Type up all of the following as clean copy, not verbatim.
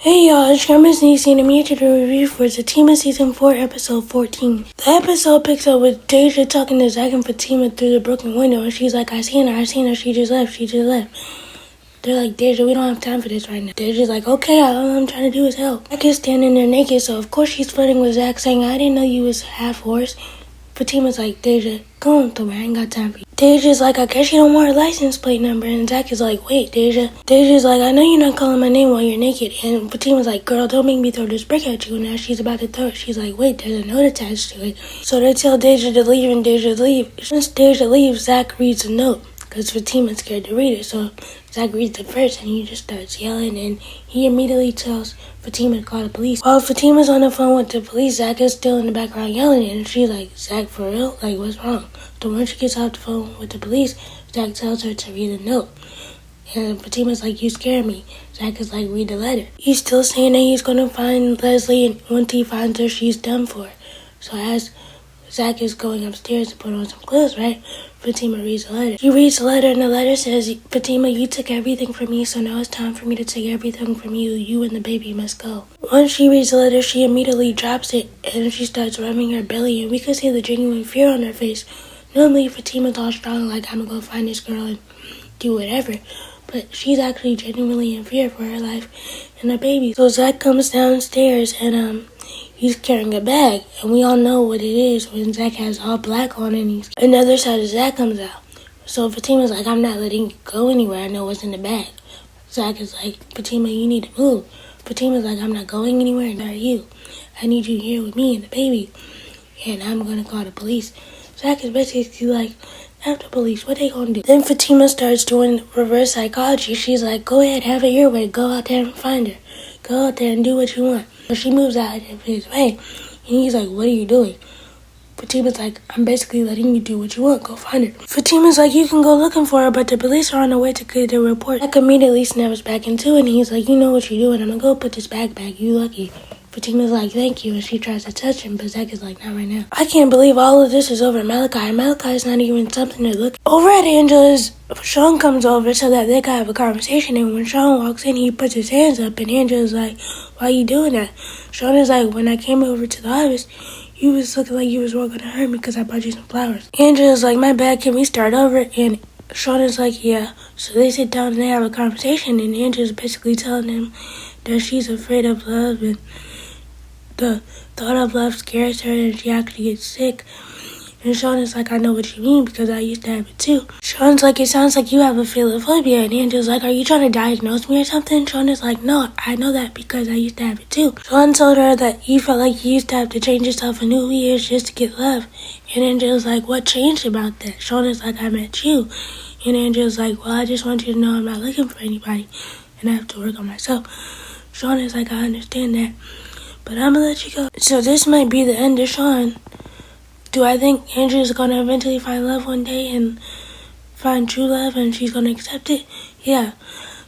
Hey y'all, it's your Missniecytv, and I'm here to do a review for Zatima Season 4, Episode 14. The episode picks up with Deja talking to Zac and Zatima through the broken window, and she's like, I seen her, she just left. They're like, Deja, we don't have time for this right now. Deja's like, okay, all I'm trying to do is help. Zac is standing there naked, so of course she's flirting with Zac, saying, I didn't know you was half horse. Fatima's like, Deja, go on through, I ain't got time for you. Deja's like, I guess you don't want her license plate number. And Zac is like, wait, Deja. Deja's like, I know you're not calling my name while you're naked. And Fatima's like, girl, don't make me throw this brick at you. And now she's about to throw it. She's like, wait, there's a note attached to it. So they tell Deja to leave, and Deja leaves. Once Deja leaves, Zac reads the note, because Fatima's scared to read it. So Zac reads it first, and he just starts yelling, and he immediately tells Zatima to call the police. While Fatima's on the phone with the police, Zac is still in the background yelling, and she's like, Zac, for real? Like, what's wrong? So when she gets off the phone with the police, Zac tells her to read the note. And Fatima's like, you scare me. Zac is like, read the letter. He's still saying that he's going to find Leslie, and once he finds her, she's done for. So as Zac is going upstairs to put on some clothes, right? Fatima reads the letter. She reads the letter, and the letter says, Fatima, you took everything from me, so now it's time for me to take everything from you. You and the baby must go. Once she reads the letter, she immediately drops it, and she starts rubbing her belly, and we can see the genuine fear on her face. Normally, Fatima's all strong, like, I'm gonna go find this girl and do whatever. But she's actually genuinely in fear for her life and her baby. So Zac comes downstairs, and he's carrying a bag, and we all know what it is when Zac has all black on, and another side of Zac comes out. So Fatima's like, I'm not letting you go anywhere. I know what's in the bag. Zac is like, Fatima, you need to move. Fatima's like, I'm not going anywhere, and are you? I need you here with me and the baby, and I'm gonna call the police. Zac is basically like, after police, what they gonna do? Then Fatima starts doing reverse psychology. She's like, go ahead, have it your way. Go out there and find her. Go out there and do what you want. So she moves out of his way, and he's like, what are you doing? Fatima's like, I'm basically letting you do what you want. Go find her. Fatima's like, you can go looking for her, but the police are on the way to get the report. Zac immediately snaps back into it, and he's like, you know what you're doing. I'm gonna go put this bag back. You lucky. Fatima's like, thank you, and she tries to touch him, but Zac is like, not right now. I can't believe all of this is over Malachi. Malachi's not even something to look at. Over at Angela's, Sean comes over so that they can have a conversation, and when Sean walks in, he puts his hands up, and Angela's like, why are you doing that? Sean is like, when I came over to the office, you was looking like you was going to hurt me because I bought you some flowers. Angela's like, my bad, can we start over? And Sean is like, yeah. So they sit down and they have a conversation, and Angela's basically telling him that she's afraid of love, and the thought of love scares her, and she actually gets sick. And Sean is like, I know what you mean because I used to have it too. Sean's like, it sounds like you have a philophobia. And Angela's like, are you trying to diagnose me or something? Sean is like, no, I know that because I used to have it too. Sean told her that he felt like he used to have to change himself and who he is just to get love. And Angela's like, what changed about that? Sean is like, I met you. And Angela's like, well, I just want you to know I'm not looking for anybody, and I have to work on myself. Sean is like, I understand that, but I'm gonna let you go. So this might be the end of Sean. Do I think Angela's gonna eventually find love one day and find true love and she's gonna accept it? Yeah.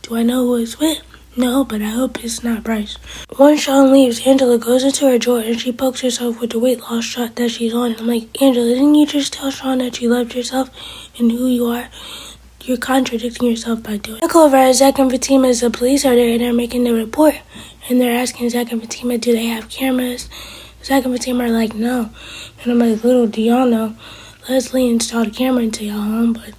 Do I know who it's with? No, but I hope it's not Bryce. Once Sean leaves, Angela goes into her drawer and she pokes herself with the weight loss shot that she's on. I'm like, Angela, didn't you just tell Sean that you loved yourself and who you are? You're contradicting yourself by doing it. Look over at Zac and Fatima as the police are there, and they're making the report. And they're asking Zac and Fatima, do they have cameras? Zac and Fatima are like, no. And I'm like, little do y'all know, Leslie installed a camera into y'all home, but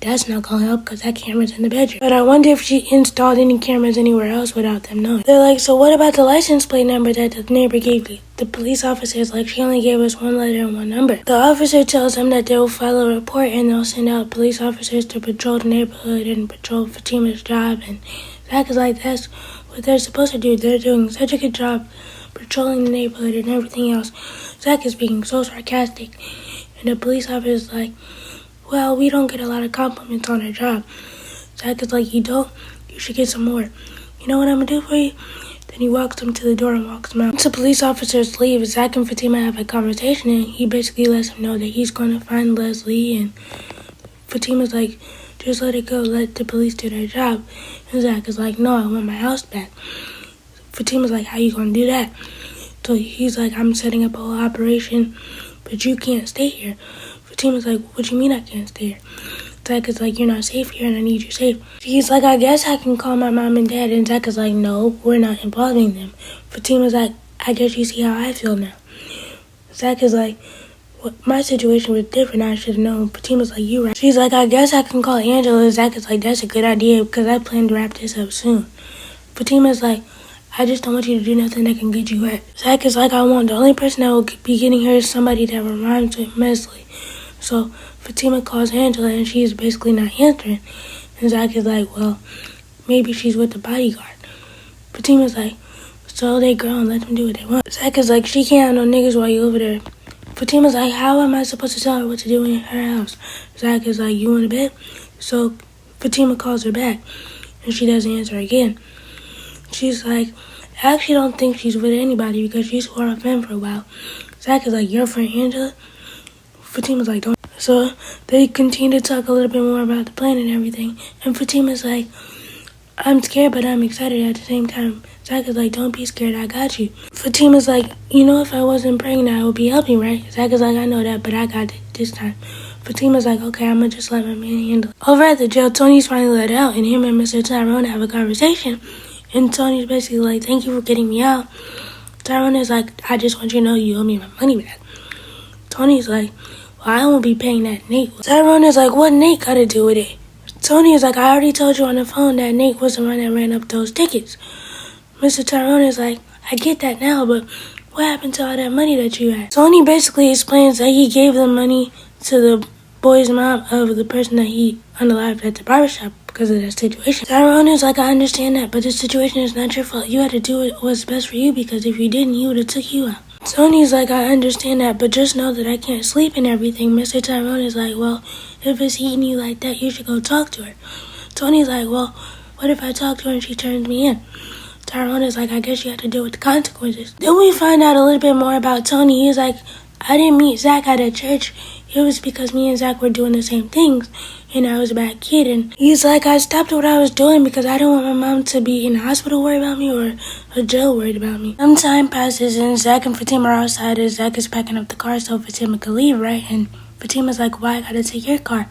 that's not gonna help because that camera's in the bedroom. But I wonder if she installed any cameras anywhere else without them knowing. They're like, so what about the license plate number that the neighbor gave you? The police officer's like, she only gave us one letter and one number. The officer tells them that they'll file a report and they'll send out police officers to patrol the neighborhood and patrol Fatima's job. And Zac is like, that's what they're supposed to do. They're doing such a good job patrolling the neighborhood and everything else. Zac is being so sarcastic. And the police officer's like, well, we don't get a lot of compliments on our job. Zac is like, you don't? You should get some more. You know what I'm gonna do for you? Then he walks them to the door and walks them out. Once the police officers leave, Zac and Fatima have a conversation, and he basically lets him know that he's gonna find Leslie, and Fatima's like, just let it go, let the police do their job. And Zac is like, no, I want my house back. Fatima's like, how you gonna do that? So he's like, I'm setting up a whole operation, but you can't stay here. Fatima's like, what do you mean I can't stay here? Zac is like, you're not safe here and I need you safe. She's like, I guess I can call my mom and dad. And Zac is like, no, we're not involving them. Fatima's like, I guess you see how I feel now. Zac is like, well, my situation was different. I should have known. Fatima's like, you right. She's like, I guess I can call Angela. Zac is like, that's a good idea because I plan to wrap this up soon. Fatima's like, I just don't want you to do nothing that can get you hurt. Zac is like, I won't. The only person that will be getting hurt is somebody that rhymes with Mesli. So Fatima calls Angela and she's basically not answering. And Zac is like, well, maybe she's with the bodyguard. Fatima's like, so they grown, let them do what they want. Zac is like, she can't have no niggas while you over there. Fatima's like, how am I supposed to tell her what to do in her house? Zac is like, you want to bet? So Fatima calls her back and she doesn't answer again. She's like, I actually don't think she's with anybody because she swore off him for a while. Zac is like, your friend Angela? Fatima's like, don't. So they continue to talk a little bit more about the plan and everything. And Fatima's like, I'm scared, but I'm excited at the same time. Zac is like, don't be scared, I got you. Fatima's like, you know, if I wasn't pregnant, I would be helping, right? Zac is like, I know that, but I got it this time. Fatima's like, okay, I'm gonna just let my man handle it. Over at the jail, Tony's finally let out, and him and Mr. Tyrone have a conversation. And Tony's basically like, thank you for getting me out. Tyrone is like, I just want you to know you owe me my money back. Tony's like, well, I won't be paying that Nate. Tyrone is like, what Nate got to do with it? Tony is like, I already told you on the phone that Nate was the one that ran up those tickets. Mr. Tyrone is like, I get that now, but what happened to all that money that you had? Tony basically explains that he gave the money to the boy's mom of the person that he unalived at the barbershop because of that situation. Tyrone is like, I understand that, but the situation is not your fault. You had to do what was best for you because if you didn't, he would have took you out. Tony's like, I understand that, but just know that I can't sleep and everything. Mr. Tyrone is like, well, if it's eating you like that, you should go talk to her. Tony's like, well, what if I talk to her and she turns me in? Tyrone is like, I guess you have to deal with the consequences. Then we find out a little bit more about Tony. He's like, I didn't meet Zac at a church. It was because me and Zac were doing the same things, and I was a bad kid. And he's like, I stopped what I was doing because I didn't want my mom to be in the hospital worried about me or a jail worried about me. Some time passes, and Zac and Fatima are outside as Zac is packing up the car so Fatima could leave, right? And Fatima's like, why I gotta take your car?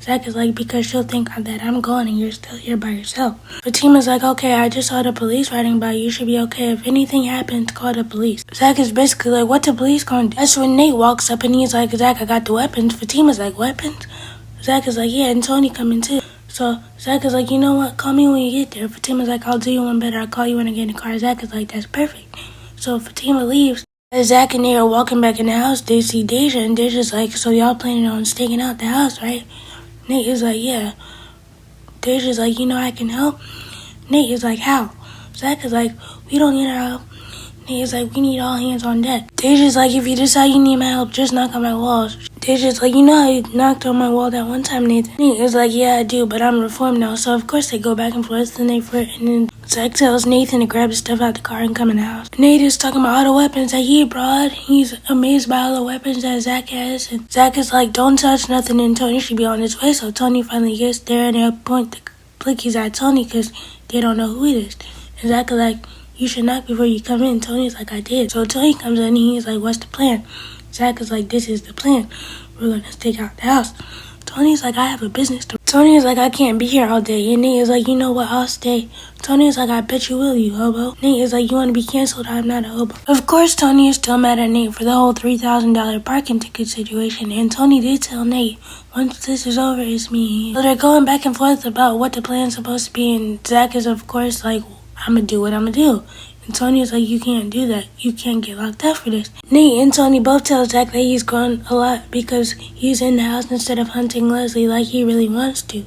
Zac is like, because she'll think that I'm going and you're still here by yourself. Fatima's like, okay, I just saw the police writing about you. You should be okay. If anything happens, call the police. Zac is basically like, what the police gonna do? That's when Nate walks up and he's like, Zac, I got the weapons. Fatima's like, weapons? Zac is like, yeah, and Tony coming too. So Zac is like, you know what? Call me when you get there. Fatima's like, I'll do you one better. I'll call you when I get in the car. Zac is like, that's perfect. So Fatima leaves. As Zac and Nate are walking back in the house, they see Deja, and Deja's like, so y'all planning on staking out the house, right? Nate is like, yeah. Deja's like, you know I can help? Nate is like, how? Zac is like, we don't need our help. Nate is like, we need all hands on deck. Deja's like, if you decide you need my help, just knock on my walls. Deja's like, you know how you knocked on my wall that one time, Nathan? Nate is like, yeah, I do, but I'm reformed now. So of course they go back and forth, and they flirt, and then Zac tells Nathan to grab his stuff out the car and come in the house. Nate is talking about all the weapons that he brought. He's amazed by all the weapons that Zac has. And Zac is like, don't touch nothing, and Tony should be on his way. So Tony finally gets there, and they point the blickies at Tony because they don't know who it is. And Zac is like, you should knock before you come in. Tony's like, I did. So Tony comes in and he's like, what's the plan? Zac is like, this is the plan. We're gonna stake out the house. Tony's like, I have a business to. Tony is like, I can't be here all day. And Nate is like, you know what, I'll stay. Tony is like, I bet you will, you hobo. Nate is like, you want to be canceled? I'm not a hobo. Of course, Tony is still mad at Nate for the whole $3,000 parking ticket situation. And Tony did tell Nate, once this is over, it's me. So they're going back and forth about what the plan's supposed to be. And Zac is, of course, like, I'm gonna do what I'm gonna do. And Tony is like, you can't do that. You can't get locked up for this. Nate and Tony both tell Zac that he's grown a lot because he's in the house instead of hunting Leslie like he really wants to.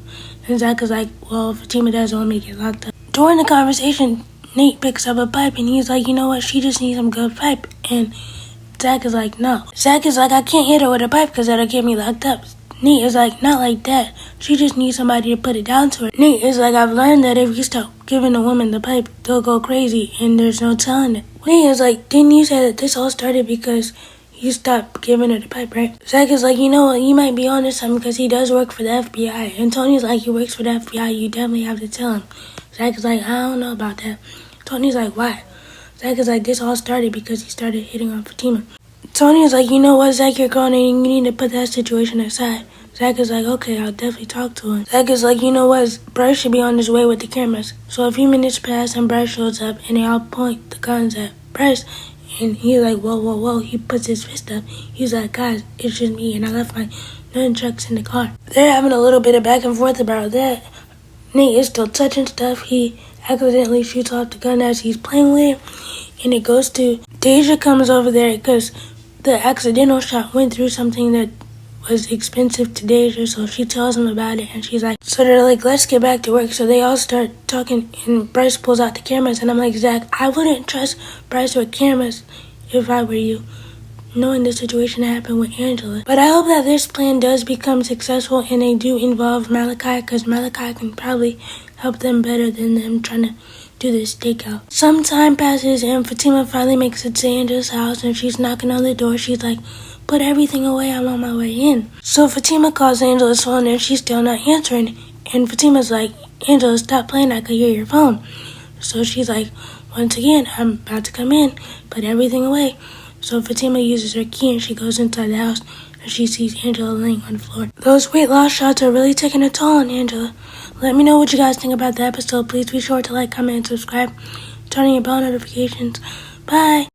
And Zac is like, well, Fatima doesn't want me to get locked up. During the conversation, Nate picks up a pipe and he's like, you know what, she just needs some good pipe. And Zac is like, no. Zac is like, I can't hit her with a pipe because that'll get me locked up. Nate is like, not like that. She just needs somebody to put it down to her. Nate is like, I've learned that if you stop giving a woman the pipe, they'll go crazy, and there's no telling it. Nate is like, didn't you say that this all started because you stopped giving her the pipe, right? Zac is like, you know what, you might be on to something because he does work for the FBI. And Tony's like, he works for the FBI, you definitely have to tell him. Zac is like, I don't know about that. Tony's like, why? Zac is like, this all started because he started hitting on Fatima. Tony is like, you know what, Zac, you're grown and you need to put that situation aside. Zac is like, okay, I'll definitely talk to him. Zac is like, you know what, Bryce should be on his way with the cameras. So a few minutes pass and Bryce shows up and they all point the guns at Bryce. And he's like, whoa, whoa, whoa. He puts his fist up. He's like, guys, it's just me and I left my nunchucks in the car. They're having a little bit of back and forth about that. Nate is still touching stuff. He accidentally shoots off the gun as he's playing with it. And it goes to Deja comes over there because the accidental shot went through something that was expensive to Deja, so she tells him about it, and she's like, so they're like, let's get back to work. So they all start talking, and Bryce pulls out the cameras, and I'm like, Zac, I wouldn't trust Bryce with cameras if I were you, knowing the situation that happened with Angela. But I hope that this plan does become successful, and they do involve Malachi, because Malachi can probably help them better than them trying to do this stakeout. Some time passes, and Fatima finally makes it to Angela's house, and she's knocking on the door. She's like, put everything away, I'm on my way in. So Fatima calls Angela's phone and she's still not answering. And Fatima's like, Angela, stop playing, I could hear your phone. So she's like, once again, I'm about to come in, put everything away. So Fatima uses her key and she goes inside the house and she sees Angela laying on the floor. Those weight loss shots are really taking a toll on Angela. Let me know what you guys think about the episode. Please be sure to like, comment, and subscribe. Turn on your bell notifications. Bye.